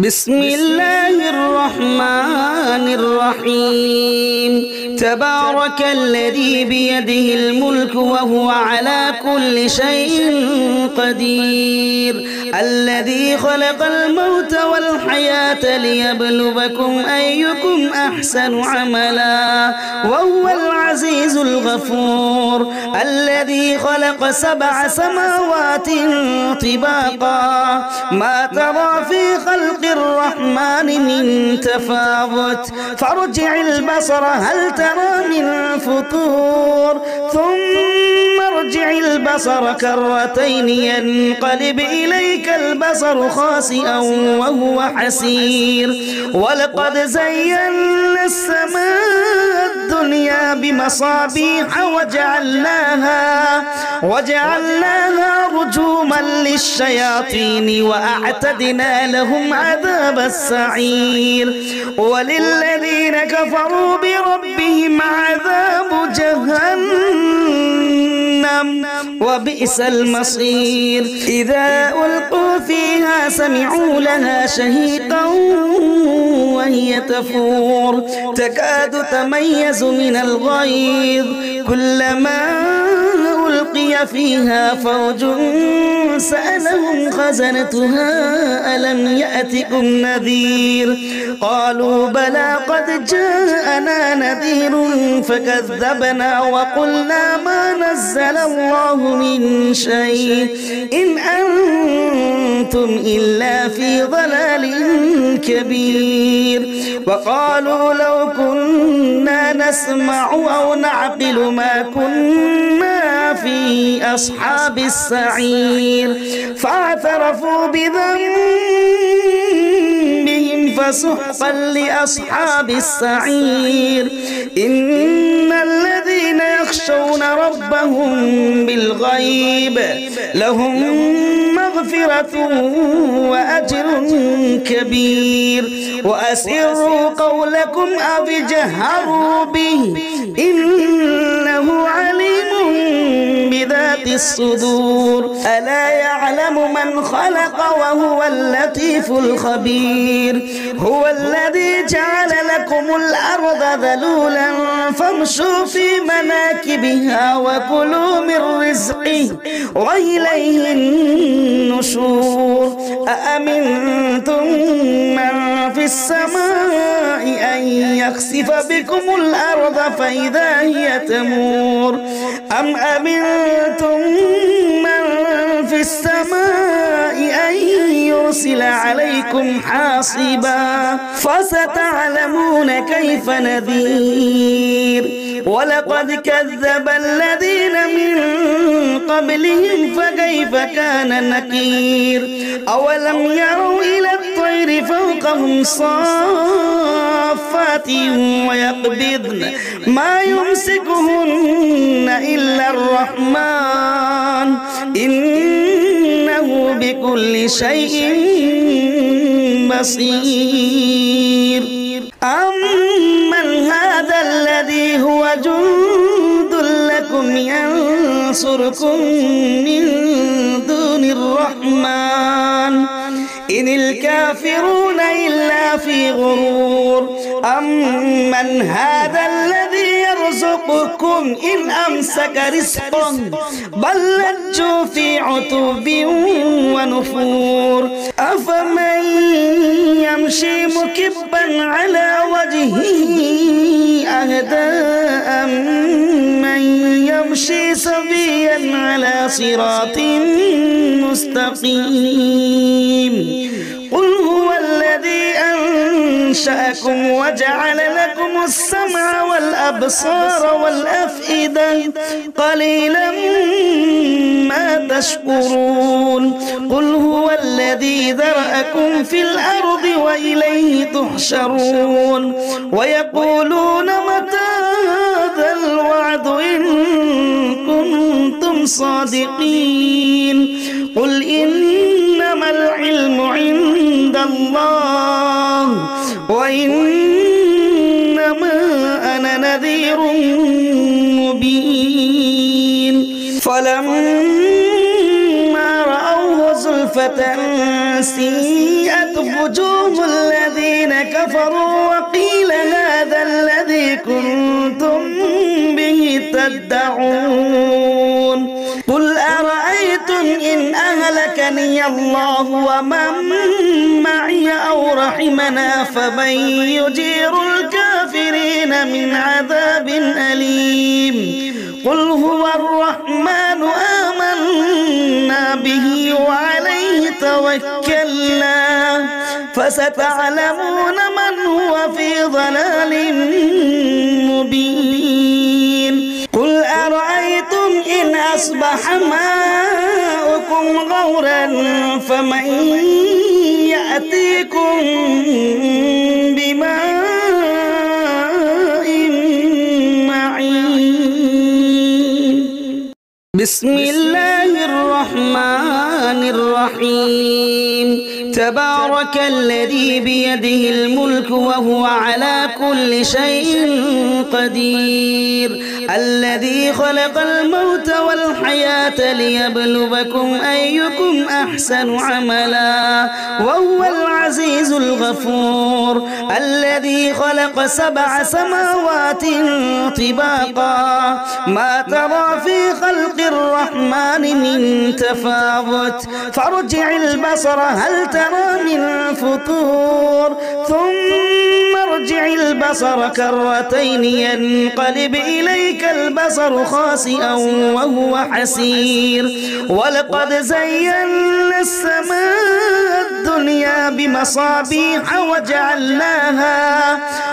بسم الله الرحمن الرحيم تبارك الذي بيده الملك وهو على كل شيء قدير الذي خلق الموت والحياة ليبلوكم أيكم أحسن عملا وهو العزيز الغفور الذي خلق 7 سماوات طباقا ما ترى في خلق الرحمن من تفاوت فارجع البصر هل ترى من فطور ثم ارجع البصر كرتين ينقلب إليك البصر خاسئا وهو حسير ولقد زينا السماء الدنيا بمصابيح وجعلناها رجوما للشياطين وأعتدنا لهم عذاب السعير وللذين كفروا بربهم عذاب جهنم وبئس المصير إذا ألقوا فيها سمعوا لها شهيقا وهي تفور تكاد تميز من الغيظ كلما ألقي فيها فوج سألهم خزنتها ألم يأتكم نذير قالوا بلى قد جاءنا نذير فكذبنا وقلنا ما نزل الله من شيء إن أنتم إلا في ضلال كبير وقالوا لو كنا نسمع أو نعقل ما كنا في أصحاب السعير فاعترفوا بذنبهم فسحقا لأصحاب السعير إن الذين يخشون ربهم بالغيب لهم مغفرة وأجر كبير وأسروا قولكم أو اجهروا به إنه عليم بذات الصدور ألا يعلم من خلق وهو اللطيف الخبير هو الذي جعل لكم الأرض ذلولا فامشوا في مناكبها وكلوا من رزقه وإليه النشور أأمنتم من في السماء أن يخسف بكم الأرض فإذا هي تمور أم أمنتم من في السماء أن يرسل عليكم حاصبا فستعلمون كيف نذير ولقد كذب الذين من قبلهم فكيف كان نكير أولم يروا إلى الطير فوقهم صافات ويقبضن ما يمسكهن إلا الرحمن إنه بكل شيء بصير أمن هذا الذي هو جند لكم ينصركم من دون الرحمن إن الكافرون إلا في غرور أمن هذا الذي يرزقكم إن أمسك رزقا بل لجوا في عتب ونفور أفمن يمشي مكبا على وجهه أهدى أمن يمشي سويا على صراط مستقيم قل هو الذي أنشأكم وجعل لكم السمع والأبصار والأفئدة قليلا ما تشكرون قل هو الذي ذرأكم في الأرض وإليه تحشرون ويقولون متى هذا الوعد إن كنتم صادقين قل إنما العلم عند الله وإنما أنا نذير مبين فلما رأوه زلفى فتى سيئت وجوه الذين كفروا وقيل هذا الذي كنتم به تدعون قل أرأيتم إن أهلكني الله ومن معي أو رحمنا فمن يجير الكافرين من عذاب أليم قل هو الرحمن آمنا به وعليه توكلنا فستعلمون من هو في ضلال مبين قل أرأيتم إن أصبح ماؤكم غورا فمن يأتيكم بماء بسم الله الرحمن الرحيم تبارك الذي بيده الملك وهو على كل شيء قدير الذي خلق الموت والحياة ليبلوكم أيكم أحسن عملا وهو العزيز الغفور الذي خلق 7 سماوات طباقا ما ترى في خلق الرحمن من تفاوت فارجع البصر هل ترى من فطور ثم ارجع البصر كرتين ينقلب إليك البصر خاسئا وهو حسير ولقد زينا السماء الدنيا بمصابيح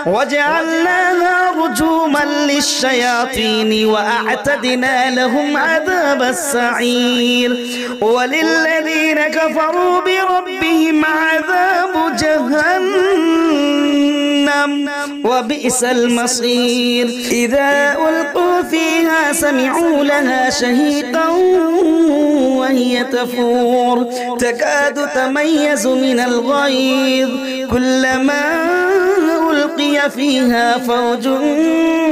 وجعلناها رجوما للشياطين وأعتدنا لهم عذاب السعير وللذين كفروا بربهم عذاب جهنم وبئس المصير إذا ألقوا فيها سمعوا لها شهيقا وهي تفور تكاد تميز من الغيظ كلما ألقي فيها فوج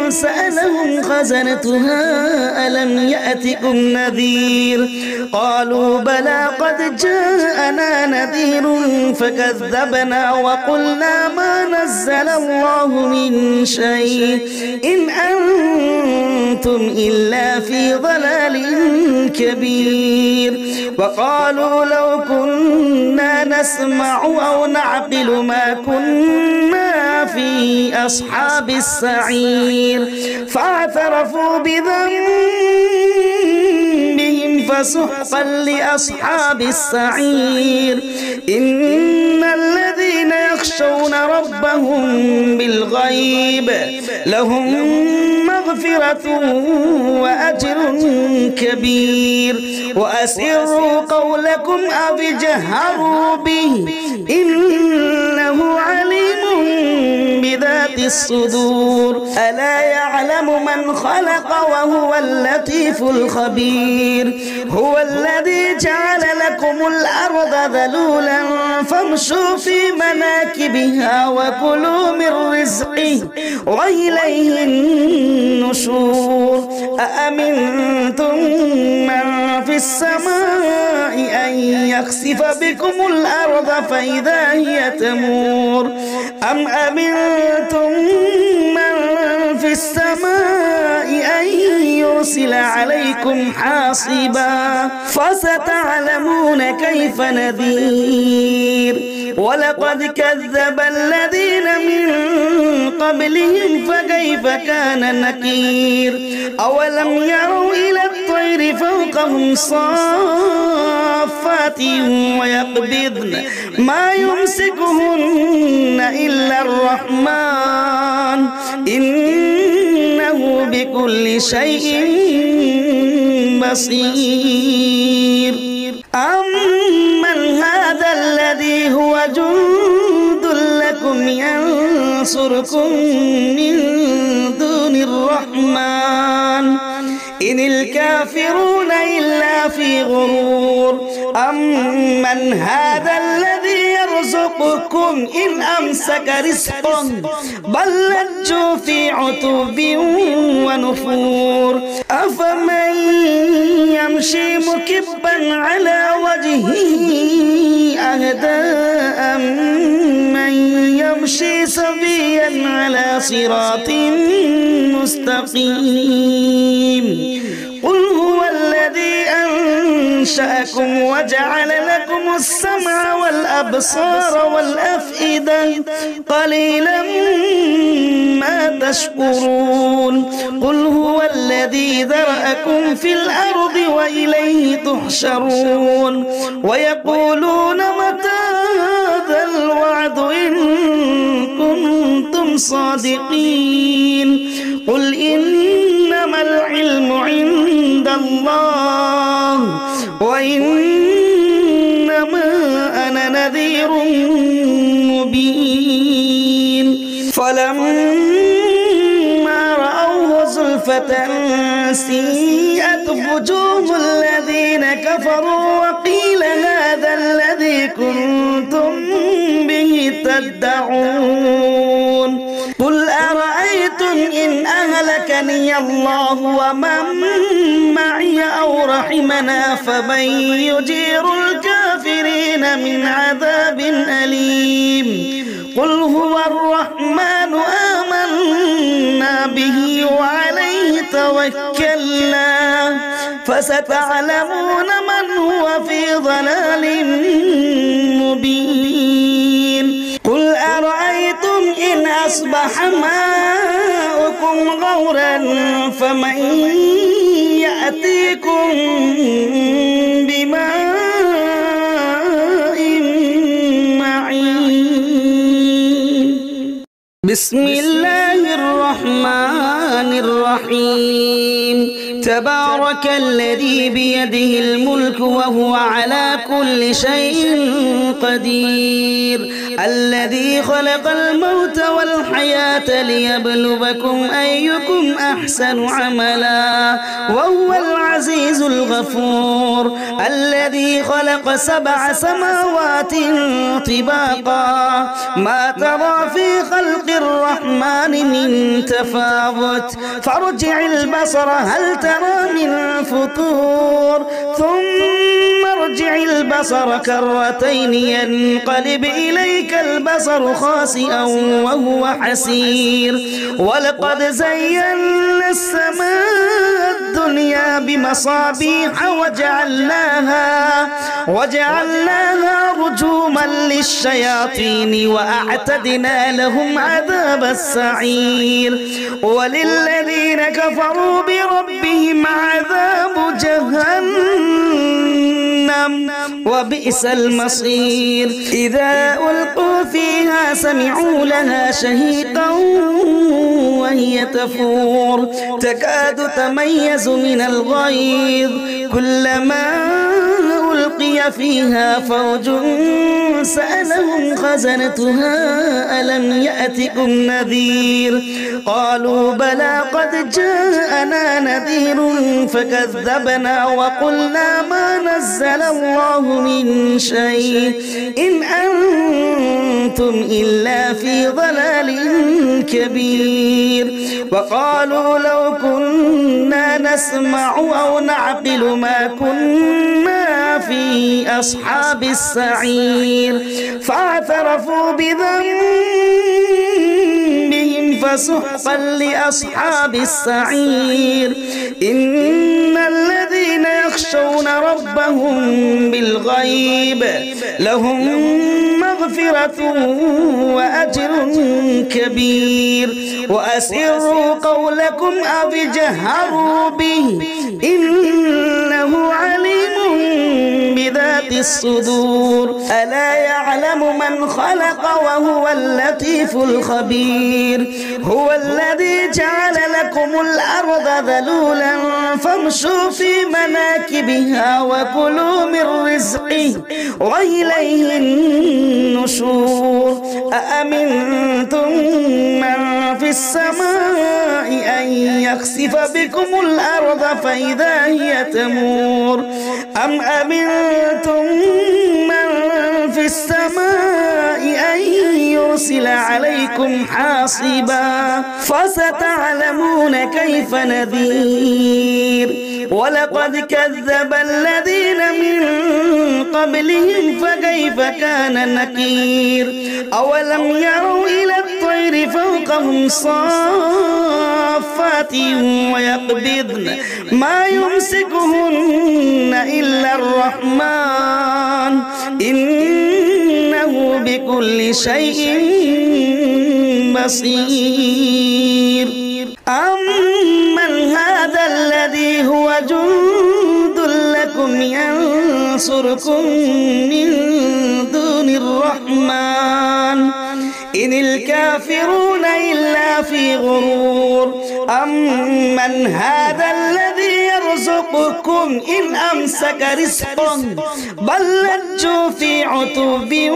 سألهم خزنتها ألم يأتكم نذير قالوا بلى قد جاءنا نذير فكذبنا وقلنا ما نزل الله من شيء إن أنتم إلا في ضلال كبير وقالوا لو كنا نسمع أو نعقل ما كنا في أصحاب السعير فاعترفوا بذنبهم فسحقا لأصحاب السعير إن الذين يخشون ربهم بالغيب لهم مغفرة وأجر كبير وأسروا قولكم أو اجهروا به إنه عليم بذات الصدور ألا يعلم من خلق وهو اللطيف الخبير هو الذي جعل لكم الأرض ذلولا فامشوا في مناكبها وكلوا من رزقه وإليه النشور أأمنتم من في السماء أن يخسف بكم الأرض فإذا هي تمور أم أمنتم من في السماء أن يرسل عليكم حاصبا فستعلمون كيف نذير ولقد كذب الذين من قبلهم فكيف كان نكير أولم يروا إلى الطير فوقهم صافات ويقبضن ما يمسكهن إلا الرحمن إنه بكل شيء بصير أمن هذا الذي هو جند لكم ينصركم من دون الرحمن إن الكافرون إلا في غرور أمن هذا الذي يرزقكم إن أمسك رزقه بل لجوا في عتب ونفور أفمن يمشي مكبا على وجهه أهدى أمن يمشي سويا على صراط مستقيم قل هو الذي أنشأكم وجعل لكم السمع والأبصار والأفئدة قليلا ما تشكرون قل هو الذي ذرأكم في الأرض وإليه تحشرون ويقولون متى هذا الوعد إن كنتم صادقين قل إنما العلم عند الله وإنما أنا نذير مبين فلما رأوه زلفة سيئت وجوه الذين كفروا وقيل هذا الذي كنتم به تدعون قل أرأيتم إن أهلكني الله ومن معي أو رحمنا فمن يجير الكافرين من عذاب أليم قل هو الرحمن آمنا به وعليه توكلنا فستعلمون من هو في ضلال مبين قل أرأيتم إن أصبح ماؤكم غورا فمن يأتيكم بماء معين بسم الله الرحمن الرحيم تبارك الذي بيده الملك وهو على كل شيء قدير الذي خلق الموت والحياة ليبلوكم أيكم أحسن عملا وهو العزيز الغفور الذي خلق 7 سماوات طباقا ما ترى في خلق الرحمن من تفاوت فارجع البصر هل ترى من فطور ثم ارجع البصر كرتين ينقلب إليك البصر خاسئا وهو حسير ولقد زينا السماء الدنيا بمصابيح وجعلناها رجوما للشياطين وأعتدنا لهم عذاب السعير وللذين كفروا بربهم عذاب جهنم وبئس المصير إذا ألقوا فيها سمعوا لها شهيقا وهي تفور تكاد تميز من الغيظ كلما ألقي فيها فوج سألهم خزنتها ألم يأتكم نذير قالوا بلى قد جاءنا نذير فكذبنا وقلنا ما نزل الله من شيء إن أنتم إلا في ضلال كبير وقالوا لو كنا نسمع أو نعقل ما كنا في أصحاب السعير فاعترفوا بذنبهم فسحقا لأصحاب السعير إن الذين يخشون ربهم بالغيب لهم مغفرة وأجر كبير وأسروا قولكم أو اجهروا به إنه عليم بذات الصدور ألا يعلم من خلق وهو اللطيف الخبير هو الذي جعل لكم الأرض ذلولا فامشوا في مناكبها وكلوا من رزقه وإليه النشور أأمنتم من في السماء أن يخسف بكم الأرض فإذا هي تمور أم أمنتم من في السماء أن يرسل عليكم حاصبا فستعلمون كيف نذير ولقد كذب الذين من قبلهم فكيف كان نكير أولم يروا إلى الطير فوقهم صافات ويقبضن ما يمسكهن إلا الرحمن إنه بكل شيء بصير أمن هذا الذي هو جند لكم ينصركم من دون الرحمن إن الكافرون إلا في غرور أمن هذا الذي يرزقكم إن أمسك رزقا بل لجوا في عتب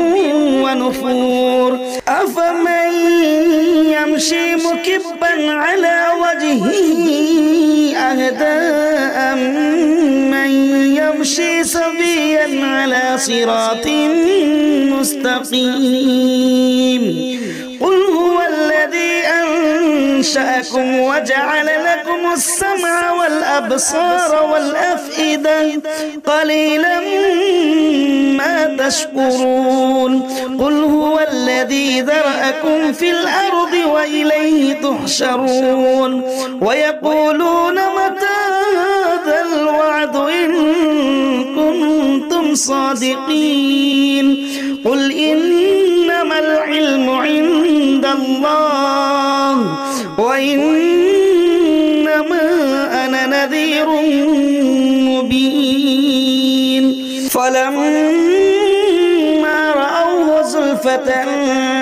ونفور أفمن يمشي مكبا على وجهه أهدى أمن يمشي سويا على صراط مستقيم قل هو الذي أنشأكم وجعل لكم السمع والأبصار والأفئدة قليلا ما تشكرون قل هو الذي ذرأكم في الأرض وإليه تحشرون ويقولون متى هذا الوعد إن كنتم صادقين قل إنما العلم عند الله وإنما أنا نذير مبين فلما رأوه زلفة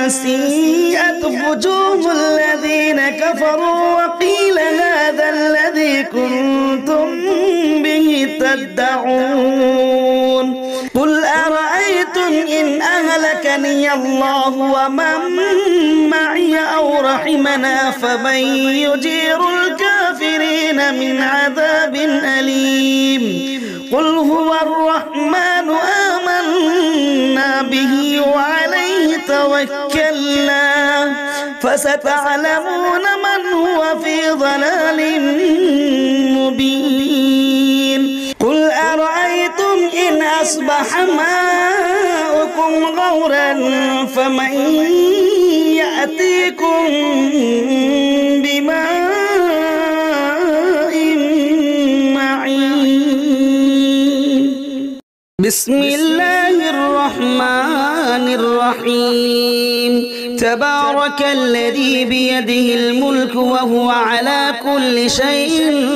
سيئت وجوه الذين كفروا وقيل هذا الذي كنتم به تدعون قل أرأيتم إن أهلكني الله ومن معي أو رحمنا فمن يجير الكافرين من عذاب أليم قل هو الرحمن آمنا به وعليه توكلنا فستعلمون من هو في ضلال مبين قل أرأيتم إن أصبح ماؤكم غورا فمن يأتيكم بماء معين بسم الله الرحمن الرحيم تبارك الذي بيده الملك وهو على كل شيء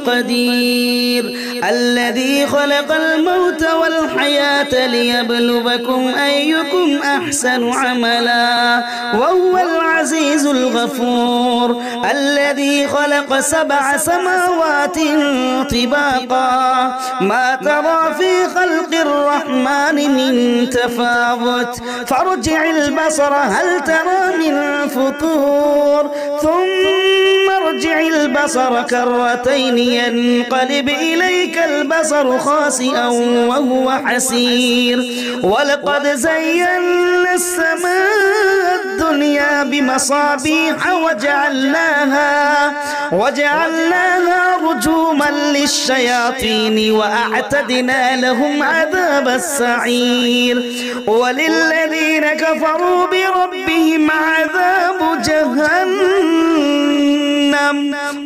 قدير الذي خلق الموت والحياة ليبلوكم أيكم أحسن عملا وهو العزيز الغفور الذي خلق 7 سماوات طباقا ما ترى في خلق الرحمن من تفاوت فارجع البصر هل ترى من فطور ثم ارجع البصر كرتين ينقلب إليك البصر خاسئا وهو حسير ولقد زينا السماء الدنيا بمصابيح وجعلناها رجوما للشياطين وأعتدنا لهم عذاب السعير وللذين كفروا بربهم عذاب جهنم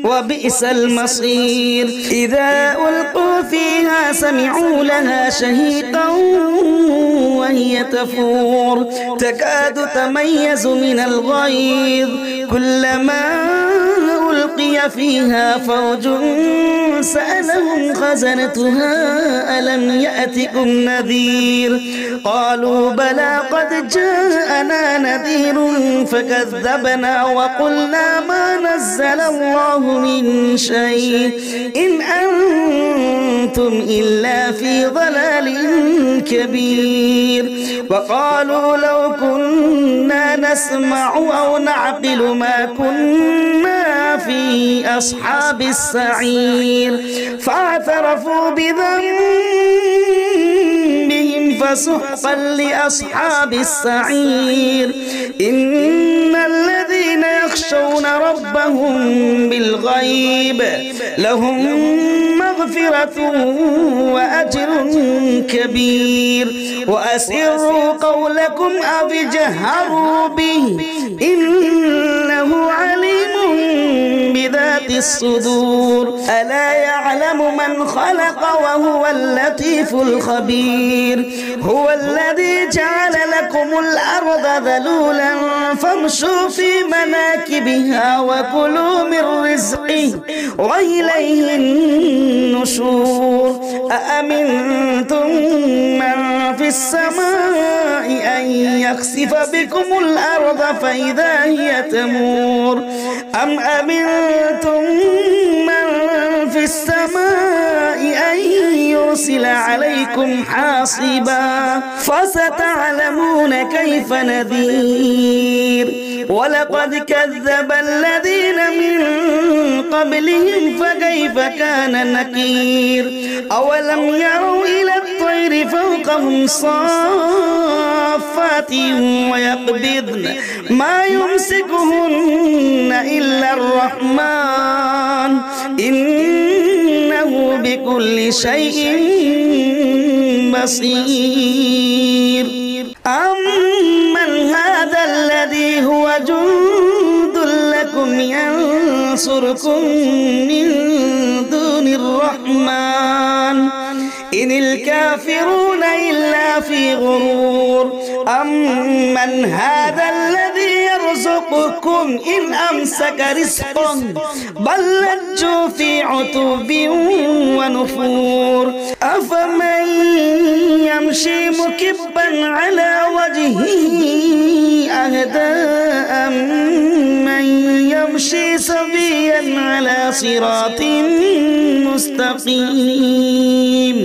وبئس المصير إذا ألقوا فيها سمعوا لها شهيقا وهي تفور تكاد تميز من الغيظ كلما ألقوا ألقي فيها فوج سألهم خزنتها ألم يأتكم نذير قالوا بلى قد جاءنا نذير فكذبنا وقلنا ما نزل الله من شيء إن أنتم إلا في ضلال كبير وقالوا لو كنا نسمع أو نعقل ما كنا في أصحاب السعير فاعترفوا بذنبهم فسحقا لأصحاب السعير إن الذين يخشون ربهم بالغيب لهم مغفرة وأجر كبير وأسروا قولكم أو اجهروا به إنه عليم بذات الصدور ألا يعلم من خلق وهو اللطيف الخبير هو الذي جعل لكم الأرض ذلولا فامشوا في مناكبها وكلوا من رزقه وإليه النشور أأمنتم من في السماء أن يخسف بكم الأرض فإذا هي تمور أم أمنتم من في السماء أن يرسل عليكم حاصبا فستعلمون كيف نذير ولقد كذب الذين من قبلهم فكيف كان نكير أولم يروا إلى الطير فوقهم صافات ويقبضن ما يمسكهن إلا الرحمن إنه بكل شيء بصير أمن هذا الذي هو جند لكم ينصركم من دون الرحمن إن الكافرون إلا في غرور أمن هذا الذي يرزقكم إن أمسك رزقا بل لجوا في عتب ونفور أفمن يمشي مكبا على وجهه أهدى أمن يمشي سويا على صراط مستقيم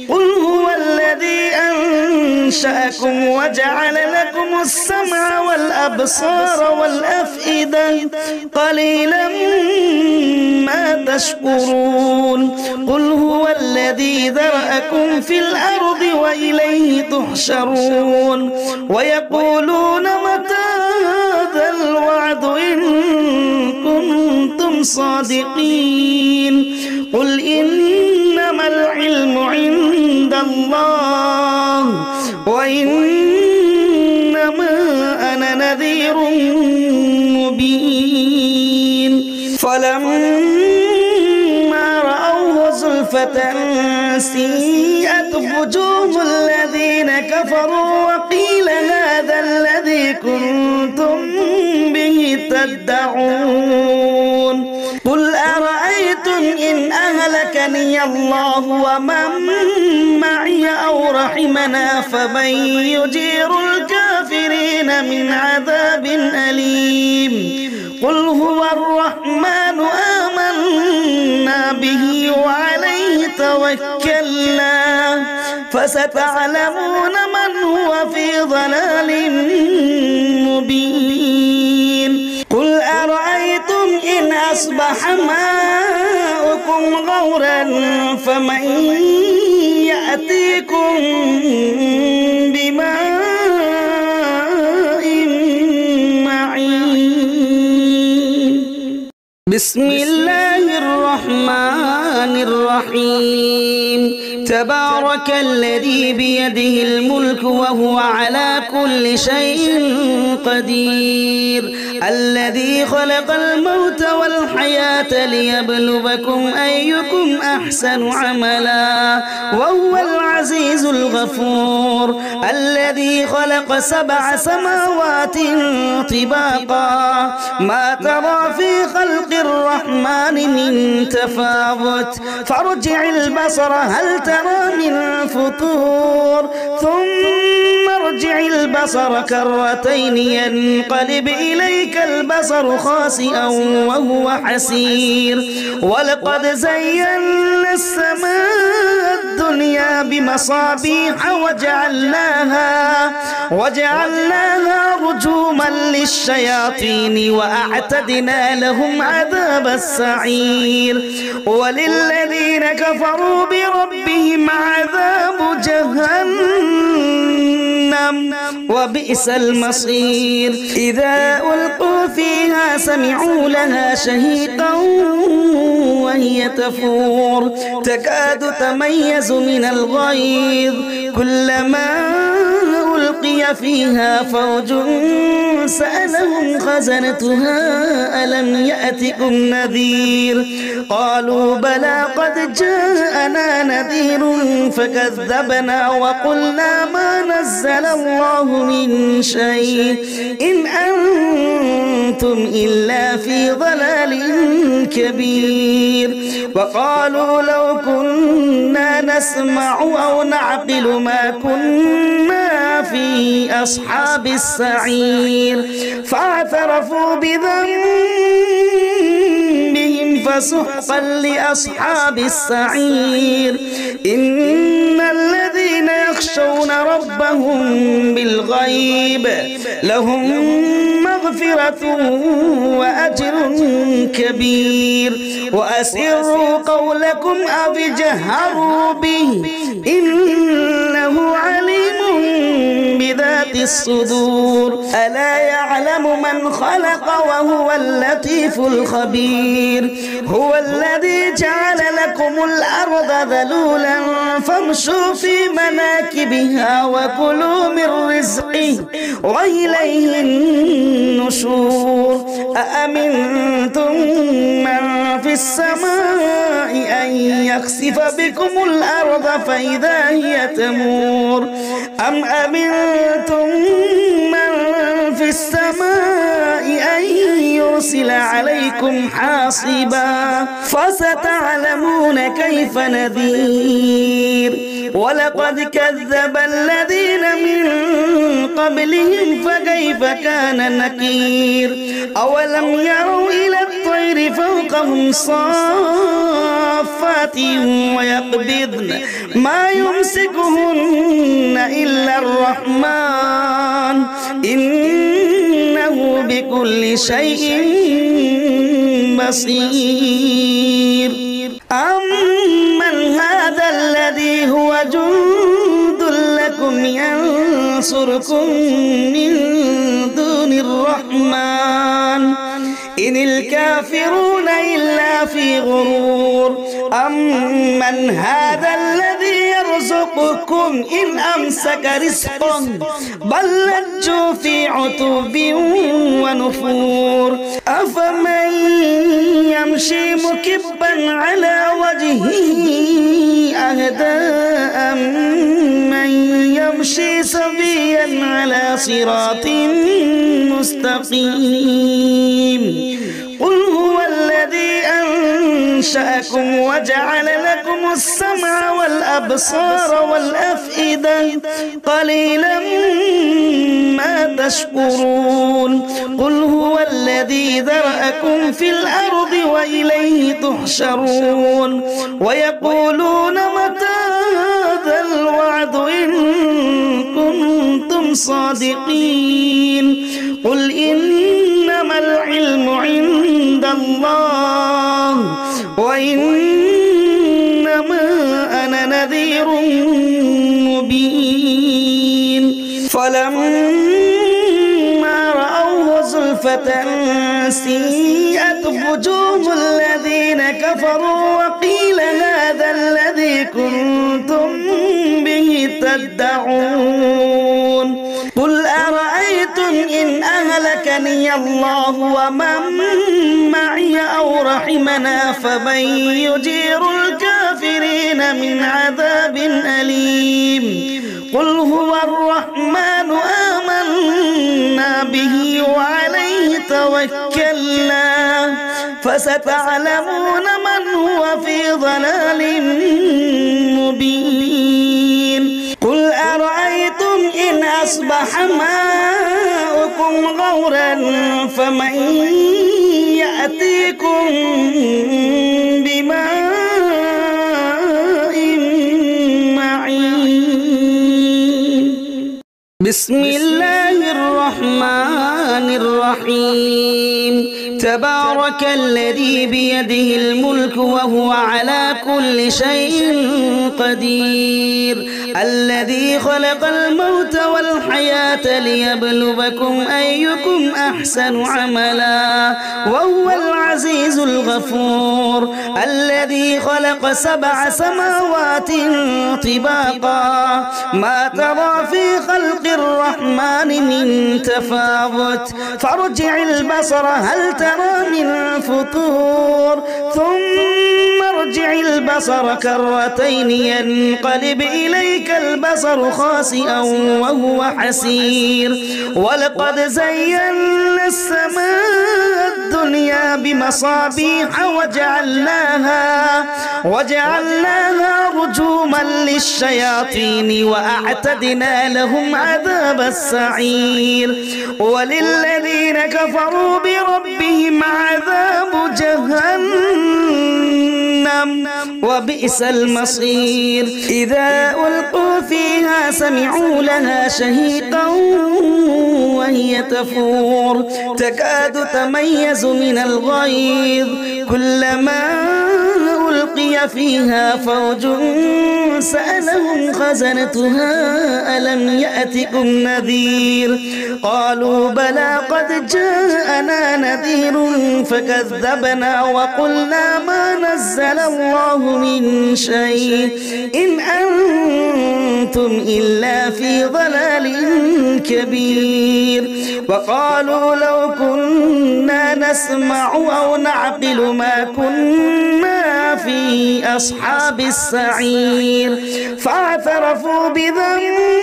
قل هو الذي أنشأكم وجعل لكم السمع والأبصار والأفئدة قليلا ما تشكرون قل هو الذي ذرأكم في الأرض وإليه تحشرون ويقولون متى هذا الوعد إن كنتم صادقين قل إنما العلم عند الله وإنما أنا نذير مبين فلما رأوه زلفة سيئت وجوه الذين كفروا وقيل هذا الذي كنتم به تدعون قل أرأيتم إن أهلكني الله ومن معي أو رحمنا فمن يجير الكافرين من عذاب أليم قل هو الرحمن آمنا به وعليه توكلنا فستعلمون من هو في ضلال مبين قل أرأيتم إن أصبح ماؤكم غورا فمن يأتيكم بماء معين بسم الله الرحمن الرحيم تبارك الذي بيده الملك وهو على كل شيء قدير الذي خلق الموت والحياة ليبلوكم أيكم أحسن عملا وهو العزيز الغفور الذي خلق 7 سماوات طباقا ما ترى في خلق الرحمن الرحمن من تفاوت فارجع البصر هل ترى من فطور ثم ارجع البصر كرتين ينقلب إليك البصر خاسئا وهو حسير ولقد زينا السماء الدنيا بمصابيح وجعلناها رجوما للشياطين وأعتدنا لهم عذاب السعير وللذين كفروا بربهم عذاب جهنم وبئس المصير إذا ألقوا فيها سمعوا لها شهيقا وهي تفور تكاد تميز من الغيظ كلما ألقي فيها فوج سألهم خزنتها ألم يأتكم نذير قالوا بلى قد جاءنا نذير فكذبنا وقلنا ما نزل الله من شيء إن أنتم إلا في ضلال كبير وقالوا لو كنا نسمع أو نعقل ما كنا في أصحاب السعير فاعترفوا بذنبهم فسحقا لأصحاب السعير إن الذين يخشون ربهم بالغيب لهم مغفرة وأجر كبير وأسروا قولكم أو اجهروا به إنه عليم بذات الصدور ألا يعلم من خلق وهو اللطيف الخبير هو الذي جعل لكم الأرض ذلولا فامشوا في مناكبها وكلوا من رزقه وإليه النشور أأمنتم من في السماء أن يخسف بكم الأرض فإذا هي تمور أم أمنتم من في السماء أن يرسل عليكم حاصبا فستعلمون كيف نذير ولقد كذب الذين من قبلهم فكيف كان نكير أولم يروا إلى الطير فوقهم صافات ويقبضن ما يمسكهن إلا الرحمن إنه بكل شيء بصير أمن هذا الذي هو جند لكم ينصركم من دون الرحمن إن الكافرون إلا في غرور أمن هذا الذي يرزقكم إن أمسك رزقا بل لجوا في عتب ونفور أفمن يمشي مكبا على وجهه أهدى أمن يمشي سويا على صراط مستقيم قل هو الذي أنشأكم وجعل لكم السمع والأبصار والأفئدة قليلا ما تشكرون قل هو الذي ذرأكم في الأرض وإليه تحشرون ويقولون متى هذا الوعد إن كنتم صادقين قل إنما العلم عند الله وإنما أنا نذير مبين فلما رأوه زلفة سيئت وجوه الذين كفروا وقيل هذا الذي كنتم به تدعون قل أرأيتم إن أهلكني الله ومن معي أو رحمنا فمن يجير الكافرين من عذاب أليم قل هو الرحمن آمنا به وعليه توكلنا فستعلمون من هو في ضلال مبين قل أرأيتم إن أصبح ماؤكم غورا فمن يأتيكم بماء معين بسم الله الرحمن الرحيم تبارك الذي بيده الملك وهو على كل شيء قدير الذي خلق الموت والحياة ليبلوكم أيكم أحسن عملا وهو العزيز الغفور الذي خلق 7 سماوات طباقا ما ترى في خلق الرحمن من تفاوت فارجع البصر هل ترى من فطور ثم ارجع البصر كرتين ينقلب إليك البصر خاسئا وهو حسير ولقد زينا السماء الدنيا بمصابيح وجعلناها رجوما للشياطين وأعتدنا لهم عذاب السعير وللذين كفروا بربهم عذاب جهنم وبئس المصير إذا ألقوا فيها سمعوا لها شهيقا وهي تفور تكاد تميز من الغيظ كلما ألقي فيها فوج سألهم خزنتها ألم يأتكم نذير قالوا بلى قد جاءنا نذير فكذبنا وقلنا ما نزل الله من شيء إن أنتم إلا في ضلال كبير وقالوا لو كنا نسمع أو نعقل ما كنا في أصحاب السعير فاعترفوا بذنبهم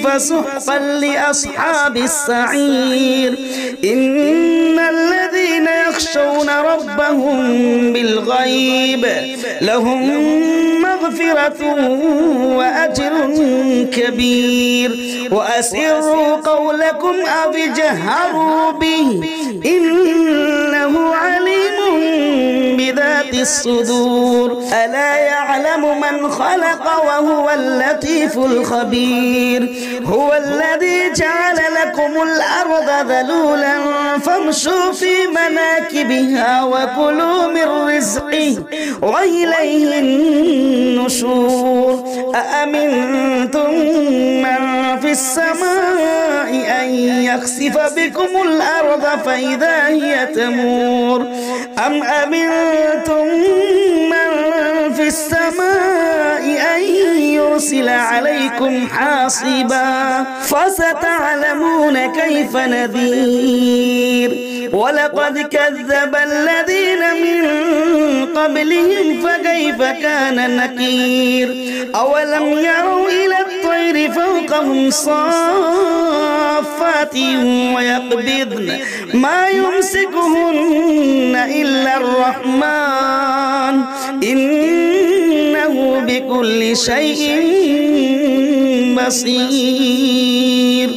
فسحقا لأصحاب السعير إن الذين يخشون ربهم بالغيب لهم مغفرة وأجر كبير وأسروا قولكم أو اجهروا به إنه عليم بذات الصدور ألا يعلم من خلق وهو اللطيف الخبير هو الذي جعل لكم الأرض ذلولا فامشوا في مناكبها وكلوا من رزقه وإليه النشور أأمنتم من في السماء أن يخسف بكم الأرض فإذا هي تمور أم أمنتم من في السماء أن يرسل عليكم حاصبا فستعلمون كيف نذير ولقد كذب الذين من قبلهم فكيف كان نكير أولم يروا إلى الطير فوقهم صافات ويقبضن ما يمسكهن إلا الرحمن إنه بكل شيء بصير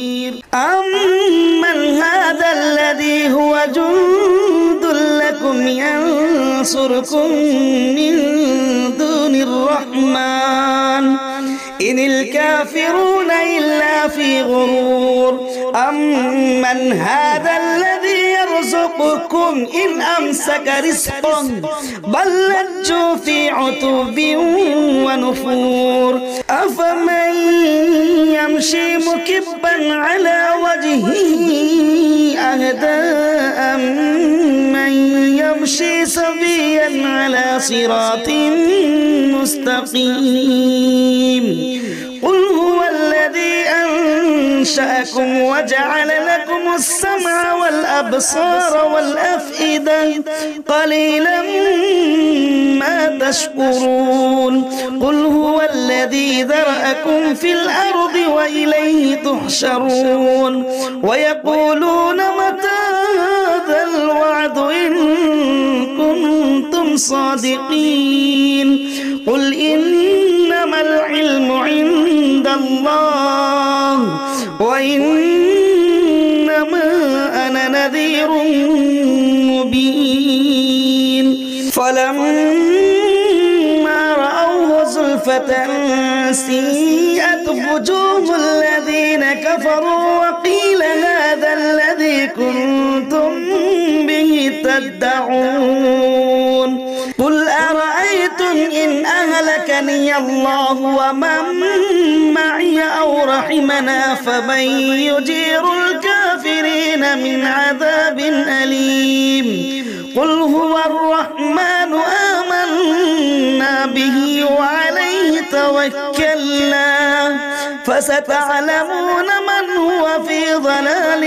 أمن هذا الذي هو جند لكم ينصركم من دون الرحمن إن الكافرون إلا في غرور أمن هذا الذي يرزقكم إن أمسك رزقا بل لجوا في عتب ونفور أفمن يمشي مكبا على وجهه أهدى أمن يمشي سويا على صراط مستقيم قل هو الذي أنشأكم وجعل لكم السمع والأبصار والأفئدة قليلا ما تشكرون قل هو الذي ذرأكم في الأرض وإليه تحشرون ويقولون متى هذا الوعد بعد إن كنتم صادقين قل إنما العلم عند الله وإنما أنا نذير مبين فلما رأوه زلفة سيئت وجوه الذين كفروا وقيل هذا الذي كنتم به تدعون قل أرأيتم إن أهلكني الله ومن معي أو رحمنا فمن يجير الكافرين من عذاب أليم قل هو الرحمن آمنا به وعليه توكلنا فستعلمون من هو في ضلال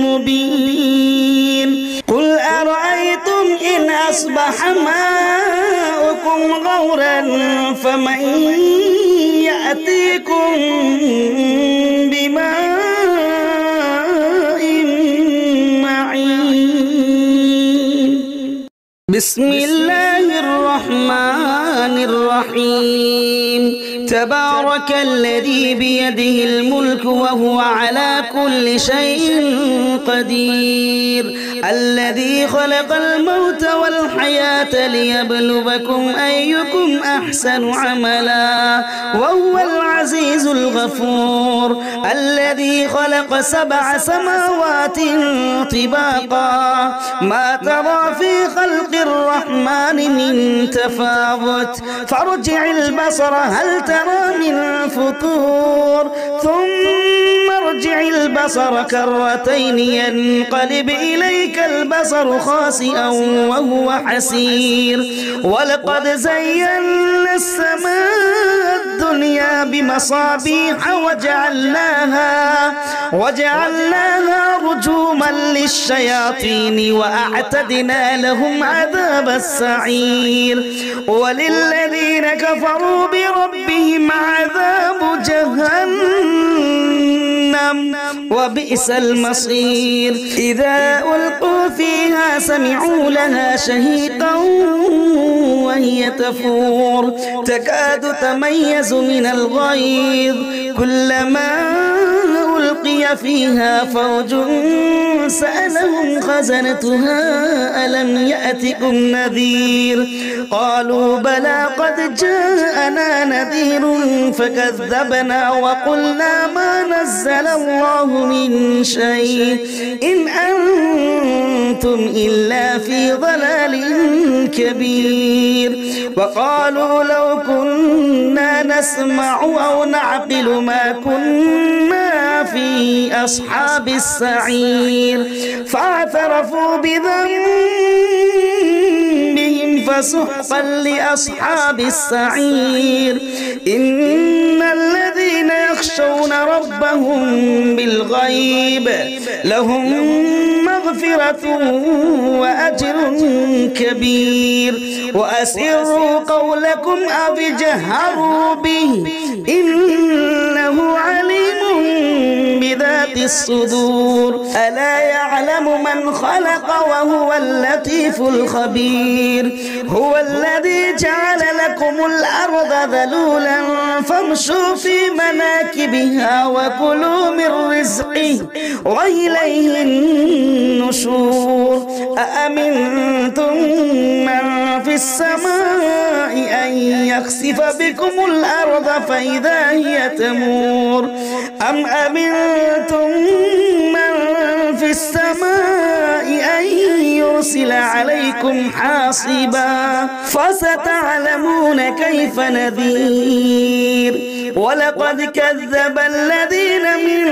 مبين قل أرأيتم إن أصبح ماؤكم غورا فمن يأتيكم بماء معين بسم الله الرحمن الرحيم تبارك الذي بيده الملك وهو على كل شيء قدير الذي خلق الموت والحياة ليبلوكم أيكم أحسن عملا وهو العزيز الغفور الذي خلق 7 سماوات طباقا ما ترى في خلق الرحمن من تفاوت فارجع البصر هل ترى من فطور ثم ارجع البصر كرتين ينقلب إليك البصر خاسئا وهو حسير ولقد زينا السماء الدنيا بمصابيح وجعلناها رجوما للشياطين وأعتدنا لهم عذاب السعير وللذين كفروا بربهم عذاب جهنم وبئس المصير إذا ألقوا فيها سمعوا لها شهيقا وهي تفور تكاد تميز من الغيظ كلما ألقي فيها فوج سألهم خزنتها ألم يأتكم نذير قالوا بلى قد جاءنا نذير فكذبنا وقلنا ما نزل الله من شيء إن أنتم إلا في ضلال كبير وقالوا لو كنا نسمع أو نعقل ما كنا في أصحاب السعير فاعترفوا بذنبهم فسحقا لأصحاب السعير إن الذين يخشون ربهم بالغيب لهم مغفرة وأجر كبير وأسروا قولكم أو جهروا به إنه عليم بذات الصدور ألا يعلم من خلق وهو اللطيف الخبير هو الذي جعل لكم الأرض ذلولا فامشوا في مناكبها وكلوا من رزقه وإليه النشور أأمنتم من في السماء أن يخسف بكم الأرض فإذا هي تمور أم أمنتم من في السماء أن يرسل عليكم حاصبا فستعلمون كيف نذير ولقد كذب الذين من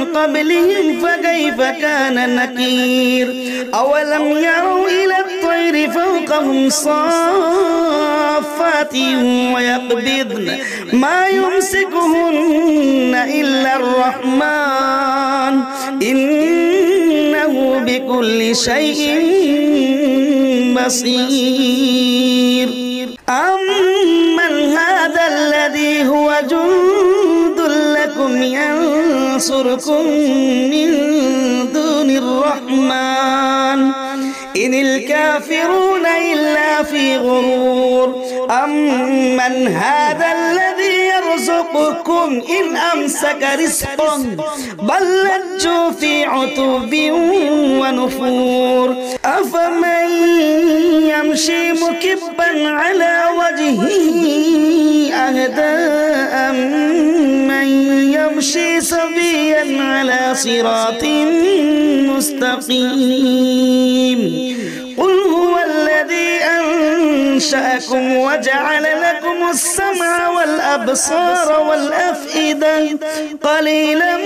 قبلهم فكيف كان نكير أولم يروا إلى الطير فوقهم صافات ويقبضن ما يمسكهن إلا الرحمن إنه بكل شيء بصير أمن هذا الذي هو جند لكم ينصركم من دون الرحمن إن الكافرون إلا في غرور أمن هذا الذي يرزقكم إن أمسك رزقا بل لجوا في عتب ونفور أفمن يمشي مكبا على وجهه أهدى أمن يمشي سويا على صراط مستقيم قل هو الذي أنشأكم وجعل لكم السمع والأبصار والأفئدة قليلا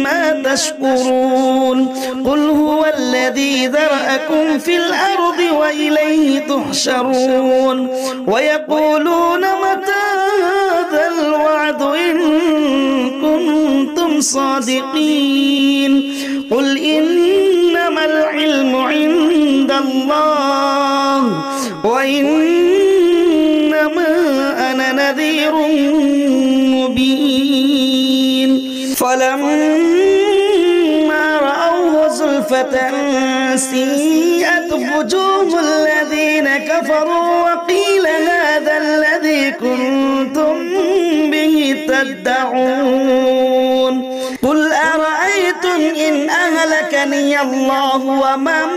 ما تشكرون قل هو الذي ذرأكم في الأرض وإليه تحشرون ويقولون متى هذا الوعد إن كنتم صادقين قل إنما العلم عند الله وإنما أنا نذير مبين فلما رأوه زلفة سيئت وجوه الذين كفروا وقيل هذا الذي كنتم به تدعون قل أرأيتم إن أهلكني الله ومن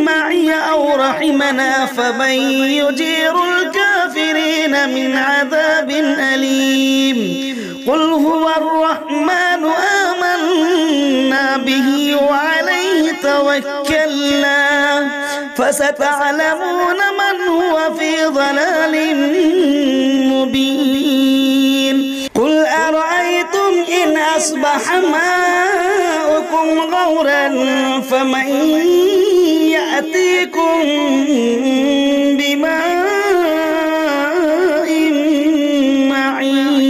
معي أو رحمنا فمن يجير الكافرين من عذاب أليم قل هو الرحمن آمنا به وعليه توكلنا فستعلمون من هو في ضلال مبين قل أرأيتم إن أصبح ماؤكم غورا فمن يأتيكم بماء معين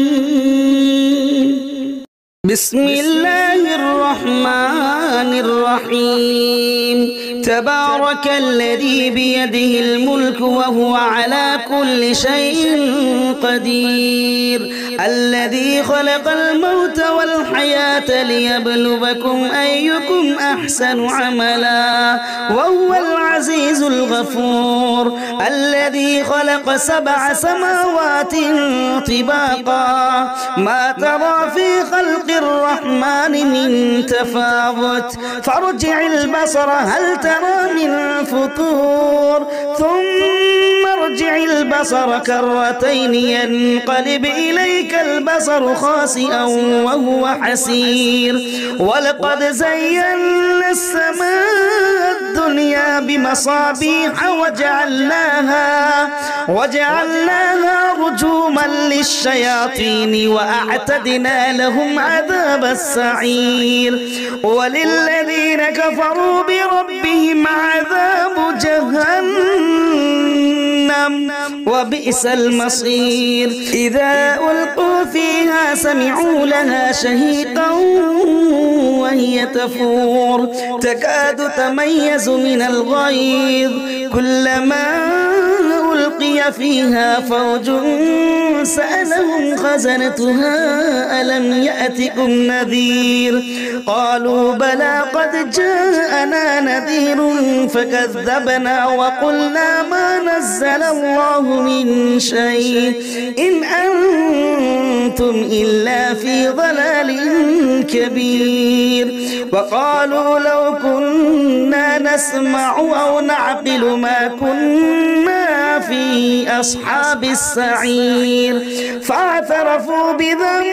بسم الله الرحمن الرحيم تبارك الذي بيده الملك وهو على كل شيء قدير الذي خلق الموت والحياة ليبلوكم أيكم أحسن عملا وهو العزيز الغفور الذي خلق 7 سماوات طباقا ما ترى في خلق الرحمن من تفاوت فارجع البصر هل ترى من فطور ثم ارجع البصر كرتين ينقلب إليك البصر خاسئا وهو حسير ولقد زينا السماء الدنيا بمصابيح وجعلناها رجوما للشياطين وأعتدنا لهم عذاب السعير وللذين كفروا بربهم عذاب جهنم وبئس المصير إذا ألقوا فيها سمعوا لها شهيقا وهي تفور تكاد تميز من الغيظ كلما ألقي فيها فوج سألهم خزنتها ألم يأتكم نذير قالوا بلى قد جاءنا نذير فكذبنا وقلنا ما نزل الله من شيء إن أنتم إلا في ضلال كبير وقالوا لو كنا نسمع أو نعقل ما كنا في أصحاب السعير فاعترفوا بذنبهم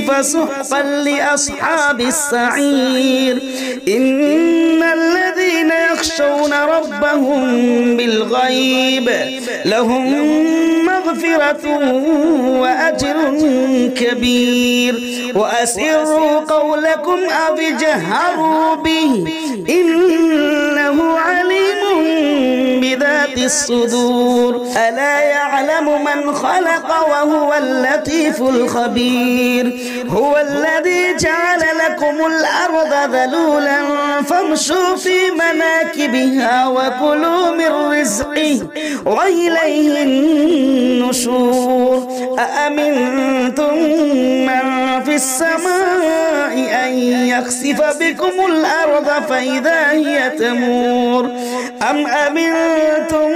فسحقا لأصحاب السعير إن الذين يخشون ربهم بالغيب لهم مغفرة وأجر كبير وأسروا قولكم أو اجهروا به إنه عليم بذات الصدور ألا يعلم من خلق وهو اللطيف الخبير هو الذي جعل لكم الأرض ذلولا فامشوا في مناكبها وكلوا من رزقه وإليه النشور أأمنتم من في السماء أن يخسف بكم الأرض فإذا هي تمور أم أمنتم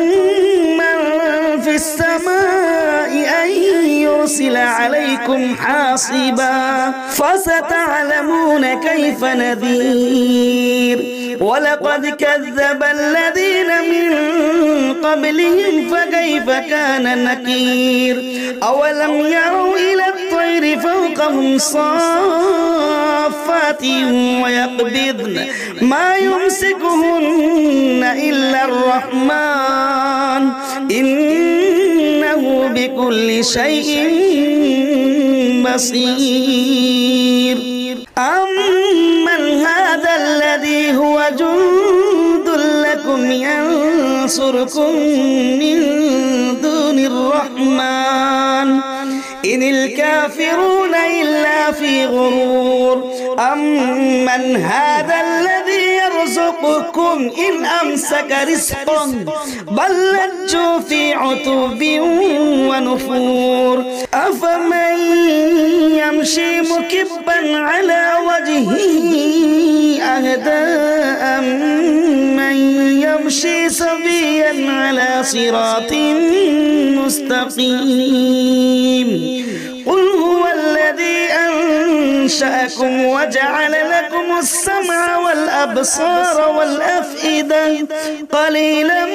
من في السماء أن يرسل عليكم حاصبا فستعلمون كيف نذير ولقد كذب الذين من قبلهم فكيف كان نكير أولم يروا إلى الطير فوقهم صافات ويقبضن ما يمسكهن إلا الرحمن إنه بكل شيء بصير أمن هذا الذي هو جند لكم ينصركم من دون الرحمن إن الكافرون إلا في غرور أمن هذا الذي يرزقكم إن أمسك رزقا بل لجوا في عتب ونفور أفمن يمشي مكبا على وجهه أهدى أمن يمشي سويا على صراط مستقيم قل هو الذي أنشأكم وجعل لكم السمع والأبصار والأفئدة قليلا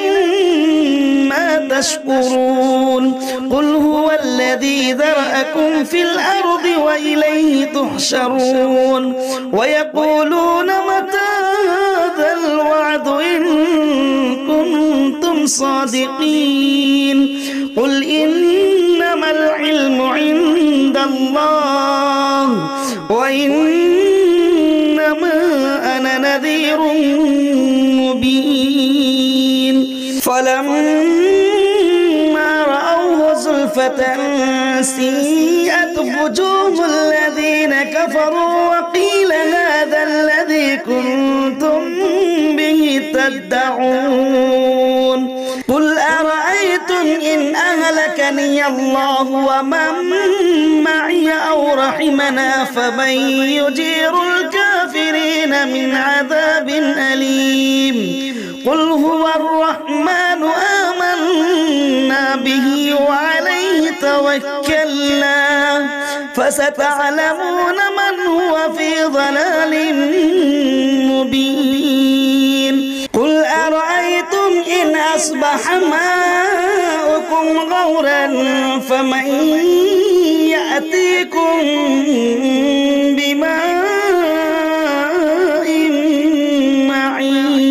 ما تشكرون قل هو الذي ذرأكم في الأرض وإليه تحشرون ويقولون متى هذا الوعد إن كنتم صادقين قل إنما العلم عند الله وإنما أنا نذير مبين فلما رأوه زلفة سيئت وجوه الذين كفروا وقيل هذا الذي كنتم به تدعون قل أرأيتم إن أهلكني الله ومن معي أو رحمنا فمن يجير الكافرين من عذاب أليم قل هو الرحمن آمنا به وعليه توكلنا فستعلمون من هو في ضلال مبين قل أرأيتم إن أصبح ماؤكم غورا فمن يأتيكم بماء معين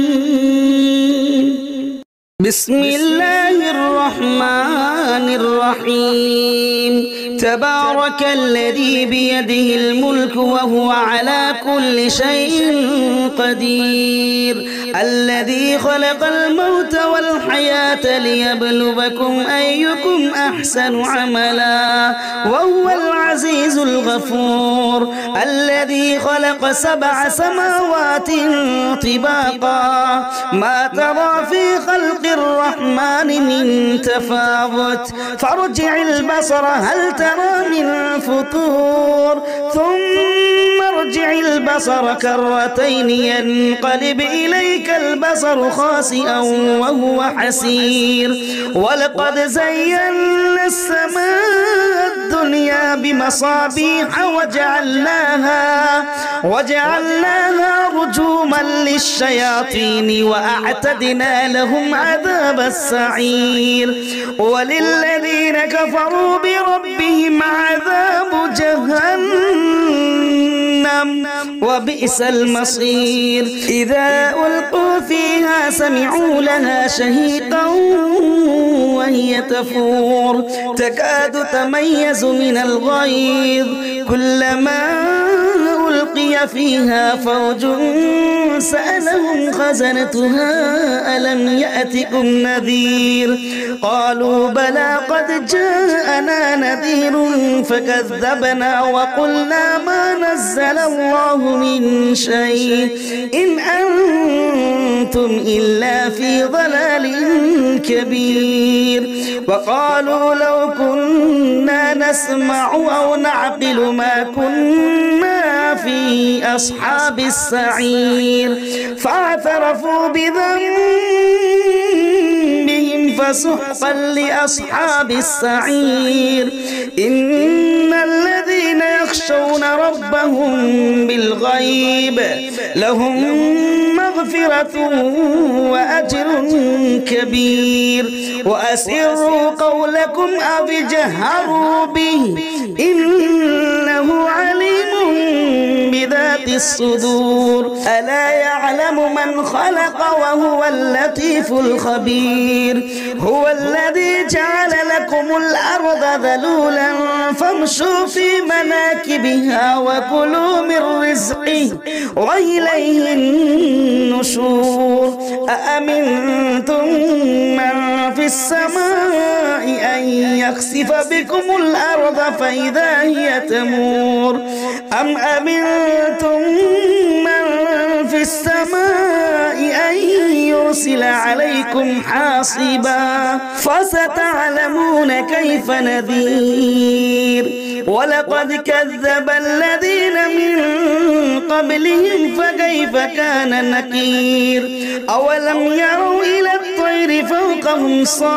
بسم الله الرحمن الرحيم تبارك الذي بيده الملك وهو على كل شيء قدير الذي خلق الموت والحياة ليبلوكم أيكم أحسن عملا وهو العزيز الغفور الذي خلق 7 سماوات طباقا ما ترى في خلق الرحمن من تفاوت فارجع البصر هل ترى من فطور ثم ارجع البصر كرتين ينقلب إليك البصر خاسئا وهو حسير ولقد زينا السماء الدنيا بمصابيح وجعلناها رجوما للشياطين وأعتدنا لهم عذاب السعير وللذين كفروا بربهم عذاب جهنم وبئس المصير إذا ألقوا فيها سمعوا لها شهيقا وهي تفور تكاد تميز من الغيظ كلما ألقي فيها فوج سألهم خزنتها ألم يأتكم نذير قالوا بلى قد جاءنا نذير فكذبنا وقلنا ما نزل الله من شيء إن أنتم إلا في ضلال كبير وقالوا لو كنا نسمع أو نعقل ما كنا في أصحاب السعير فاعترفوا بذنبهم فسحقا لأصحاب السعير إن الذين يخشون ربهم بالغيب لهم مغفرة وأجر كبير وأسروا قولكم أو اجهروا به إنه عليم بذات الصدور ألا يعلم من خلق وهو اللطيف الخبير هو الذي جعل لكم الأرض ذلولا فامشوا في مناكبها وكلوا من رزقه وإليه النشور أأمنتم من في السماء أن يخسف بكم الأرض فإذا هي تمور أم أمنتم من في السماء أن يرسل عليكم حاصبا فستعلمون كيف نذير ولقد كذب الذين من قبلهم فكيف كان نكير أولم يروا إلى الطير فوقهم صافات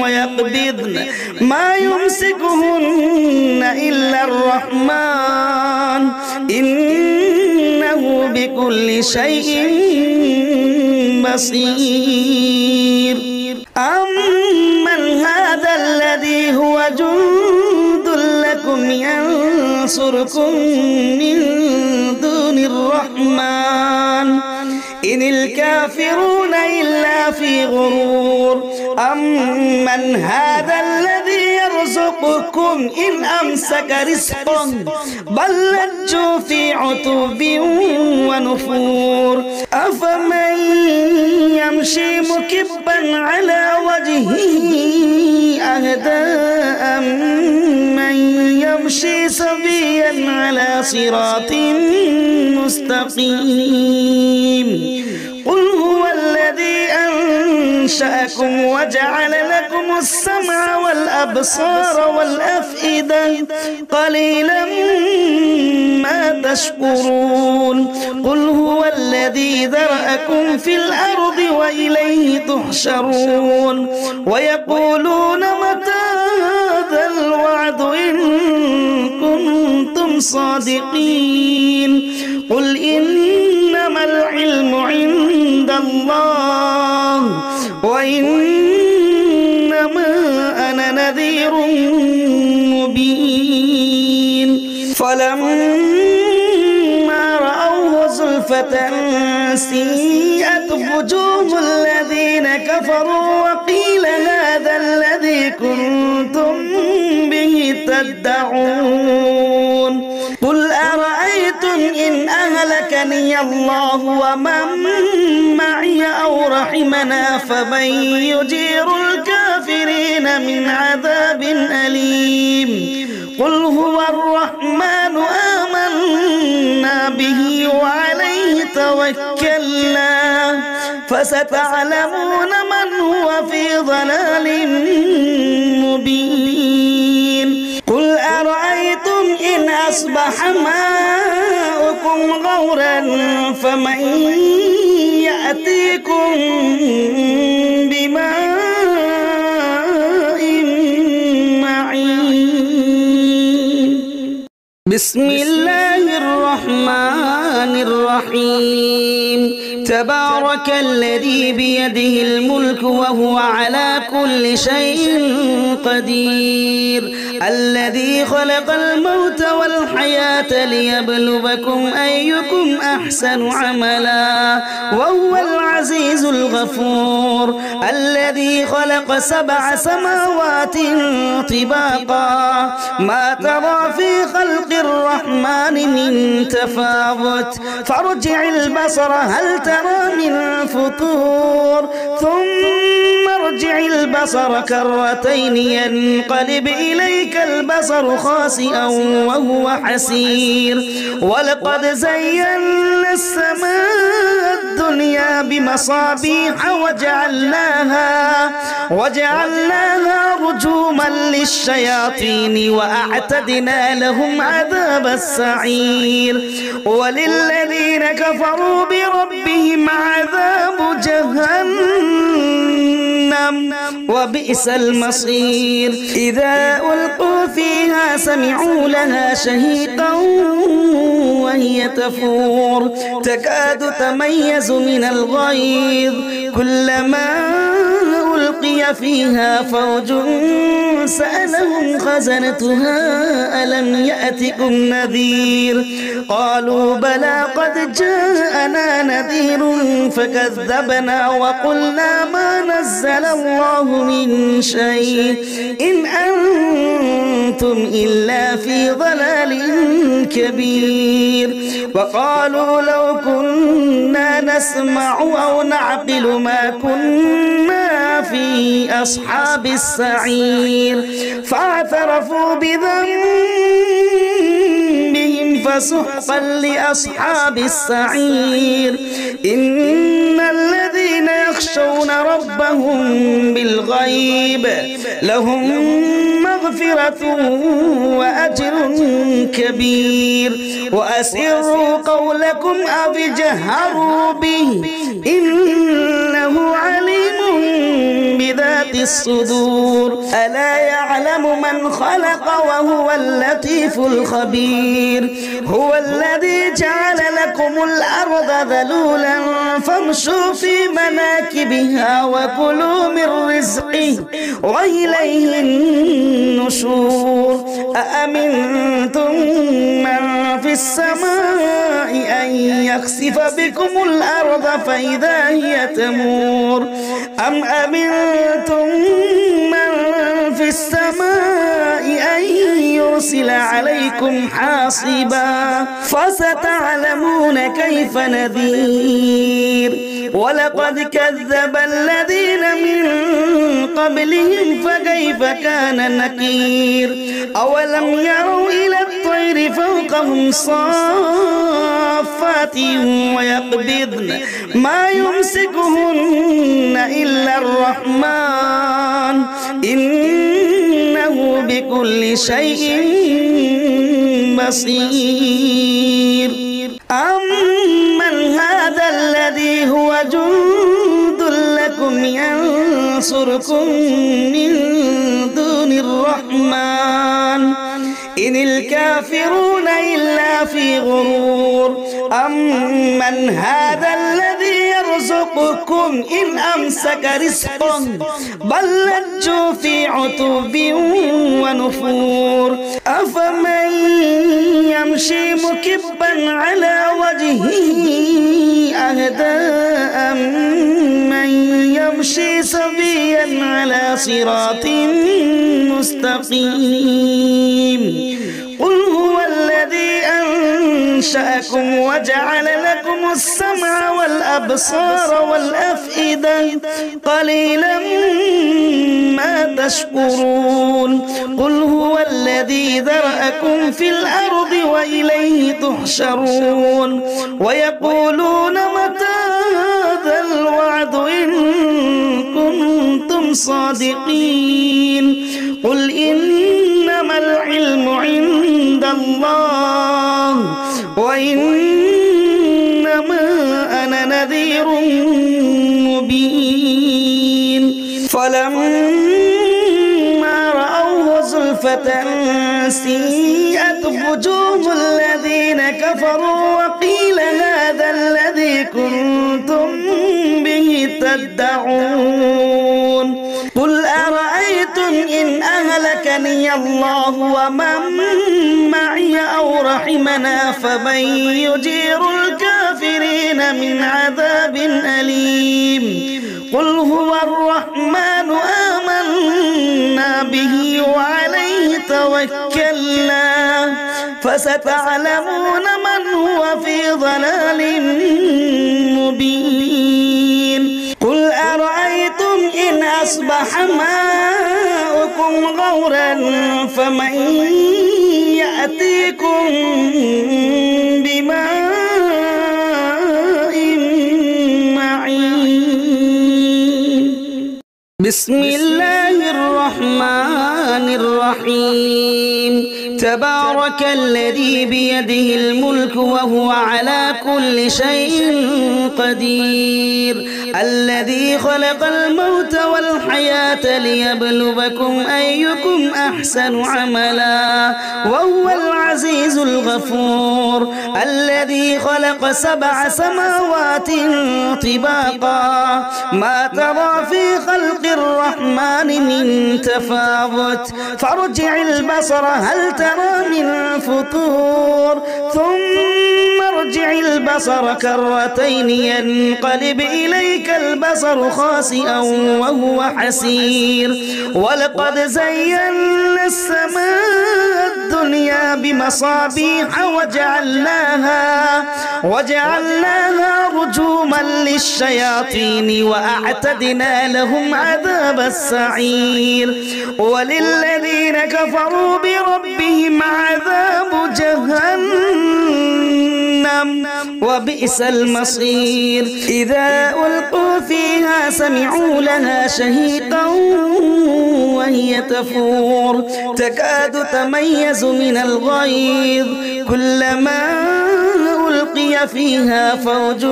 ويقبضن ما يمسكهن إلا الرحمن إنه بكل شيء بصير أمن هذا الذي هو جند لكم ينصركم من دون الرحمن إن الكافرون إلا في غرور أمن هذا الذي يرزقكم إن أمسك رزقا بل لجوا في عتب ونفور أفمن يمشي مكبا على وجهه أهدى أمن يمشي سويا على صراط مستقيم قل هو الذي أنشأكم وجعل لكم السمع والأبصار والأفئدة قليلا ما تشكرون قل هو الذي ذرأكم في الأرض وإليه تحشرون ويقولون متى هذا الوعد إن كنتم صادقين قل إنما العلم عند الله وإنما أنا نذير مبين فلما رأوه زلفة سيئت وجوه الذين كفروا وقيل هذا الذي كنتم به تدعون قل أرأيتم إن أهلكني الله ومن معي أو رحمنا فمن يجير الكافرين من عذاب أليم قل هو الرحمن آمنا به وعليه توكلنا فستعلمون من هو في ضلال مبين قل أرأيتم إن أصبح ماؤكم غورا فمن يأتيكم بماء معين بسم الله الرحمن الرحيم تبارك الذي بيده الملك وهو على كل شيء قدير الذي خلق الموت والحياة ليبلوكم أيكم أحسن عملا وهو العزيز الغفور الذي خلق 7 سماوات طباقا ما ترى في خلق الرحمن من تفاوت فارجع البصر هل ترى من فطور ثم ارجع البصر كرتين ينقلب إليك البصر خاسئا وهو حسير ولقد زينا السماء الدنيا بمصابيح وجعلناها رجوما للشياطين وأعتدنا لهم عذاب السعير وللذين كفروا بربهم عذاب جهنم وبئس المصير إذا ألقوا فيها سمعوا لها شهيقا وهي تفور تكاد تميز من الغيظ كلما ألقي فيها فوج سألهم خزنتها ألم يأتكم نذير قالوا بلى قد جاءنا نذير فكذبنا وقلنا ما نزل الله من شيء إن أنتم إلا في ضلال كبير وقالوا لو كنا نسمع أو نعقل ما كنا في أصحاب السعير فاعترفوا بذنبهم فسحقا لأصحاب السعير إن الذين يخشون ربهم بالغيب لهم مغفرة وأجر كبير وأسروا قولكم أو اجهروا به إنه عليم بذات الصدور ألا يعلم من خلق وهو اللطيف الخبير هو الذي جعل لكم الأرض ذلولا فامشوا في مناكبها وكلوا من رزقه وإليه النشور أأمنتم من في السماء أن يخسف بكم الأرض فإذا هي تمور أم أمنتم من في السماء أن يرسل عليكم حاصبا فستعلمون كيف نذير ولقد كذب الذين من قبلهم فكيف كان نكير أولم يروا إلى الطير فوقهم صافات ويقبضن ما يمسكهن إلا الرحمن إنه بكل شيء بصير أمن هذا الذي هو جند لكم ينصركم من دون الرحمن إن الكافرون إلا في غرور أمن هذا الذي يرزقكم إن أمسك رزقا بل لجوا في عتب ونفور أفمن يمشي مكبا على وجهه أهدى أمن يمشي سويا على صراط مستقيم قل هو الذي أنشأكم وجعل لكم السمع والأبصار والأفئدة قليلا ما تشكرون قل هو الذي ذرأكم في الأرض وإليه تحشرون ويقولون متى هذا الوعد إن كنتم صادقين قل إنما العلم عند الله وإنما أنا نذير مبين فلما رأوه زلفة سيئت وجوه الذين كفروا وقيل هذا الذي كنتم به تدعون قل أرأيتم إن أهلكني الله ومن معي أو رحمنا فمن يجير الكافرين من عذاب أليم قل هو الرحمن آمنا به وعليه توكلنا فستعلمون من هو في ضلال مبين قل أرأيتم إن أصبح ماؤكم غورا فمن يأتيكم بماء بسم الله الرحمن الرحيم تبارك الذي بيده الملك وهو على كل شيء قدير الذي خلق الموت والحياة ليبلوكم أيكم أحسن عملا وهو العزيز الغفور الذي خلق 7 سماوات طباقا ما ترى في خلق الرحمن من تفاوت فارجع البصر هل ترى من فطور ثم ارجع البصر كرتين ينقلب إليك البصر خاسئا وهو حسير ولقد زينا السماء الدنيا بمصابيح وجعلناها رجوما للشياطين وأعتدنا لهم عذاب السعير وللذين كفروا بربهم عذاب جهنم وبئس المصير إذا ألقوا فيها سمعوا لها شهيقا وهي تفور تكاد تميز من الغيظ كلما ألقي فيها فوج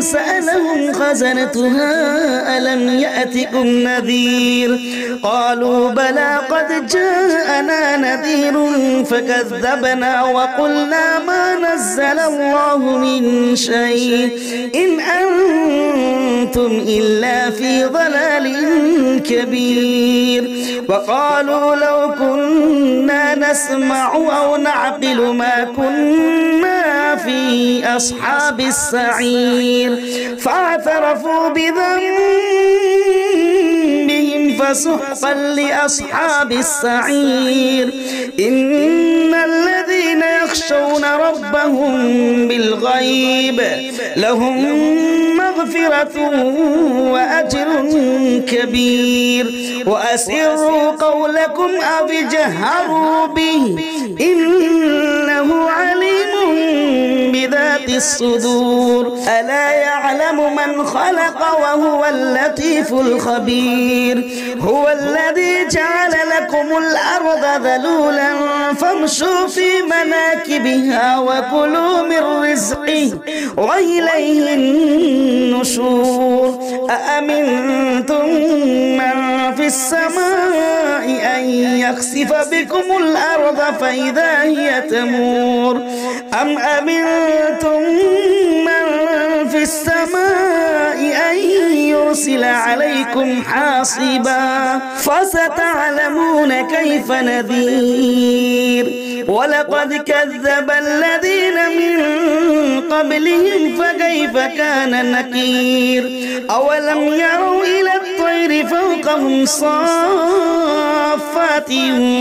سألهم خزنتها ألم يأتكم نذير قالوا بلى قد جاءنا نذير فكذبنا وقلنا ما نزل الله من شيء إن أنتم إلا في ضلال كبير وقالوا لو كنا نسمع أو نعقل ما كنا في أصحاب السعير فاعترفوا بذنبهم فسحقا لأصحاب السعير إن الذين يخشون ربهم بالغيب لهم مغفرة وأجر كبير وأسروا قولكم أو اجهروا به إنه عليم بذات الصدور ألا يعلم من خلق وهو اللطيف الخبير هو الذي جعل لكم الأرض ذلولا فامشوا في مناكبها وكلوا من رزقه وإليه النشور أأمنتم من في السماء أن يخسف بكم الأرض فإذا هي تمور أم أمنتم من في السماء أن يرسل عليكم حاصبا فستعلمون كيف نذير ولقد كذب الذين من قبلهم فكيف كان نكير أولم يروا إلى الطير فوقهم صافات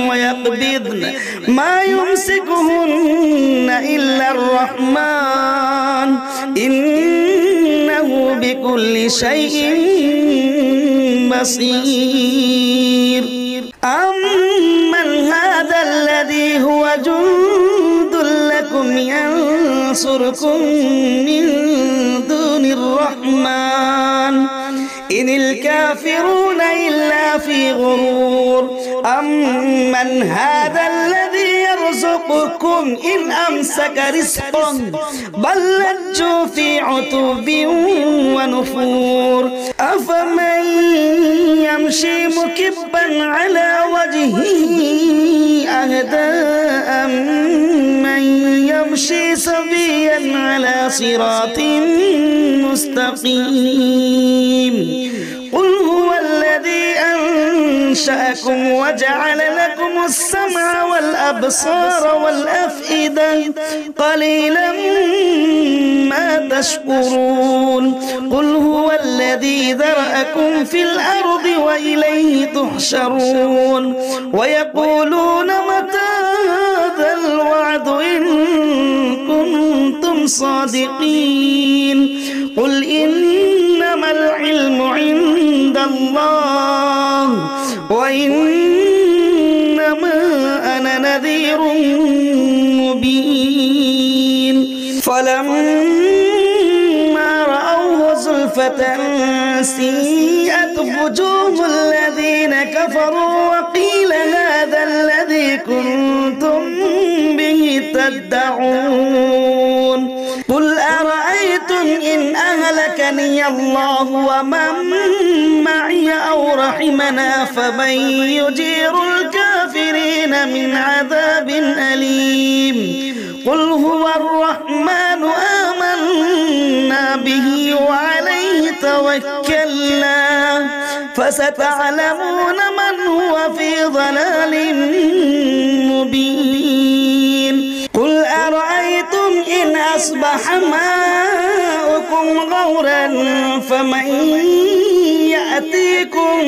ويقبضن ما يمسكهن إلا الرحمن إنه بكل شيء بصير أمن هذا الذي هو جند لكم ينصركم من دون الرحمن إن الكافرون إلا في غرور أمن هذا الذي يرزقكم إن أمسك رزقه بل لجوا في عتب ونفور أفمن يمشي مكبا على وجهه أهدى أمن يمشي سويا على صراط مستقيم قل هو الذي أنشأكم وجعل لكم السمع والأبصار والأفئدة قليلا ما تشكرون قل هو الذي ذرأكم في الأرض وإليه تحشرون ويقولون متى هذا الوعد إن كنتم صادقين قل إنما العلم عند الله وإنما أنا نذير مبين فلما رأوه زلفى زلفة سيئت وجوه الذين كفروا وقيل هذا الذي كنتم به تدعون قل أرأيتم إن أهلكني الله ومن معي أو رحمنا فمن يجير الكافرين من عذاب أليم قل هو الرحمن آمنا به وعليه توكلنا فستعلمون من هو في ضلال مبين قل أرأيتم إن أصبح ماؤكم غورا فمن يأتيكم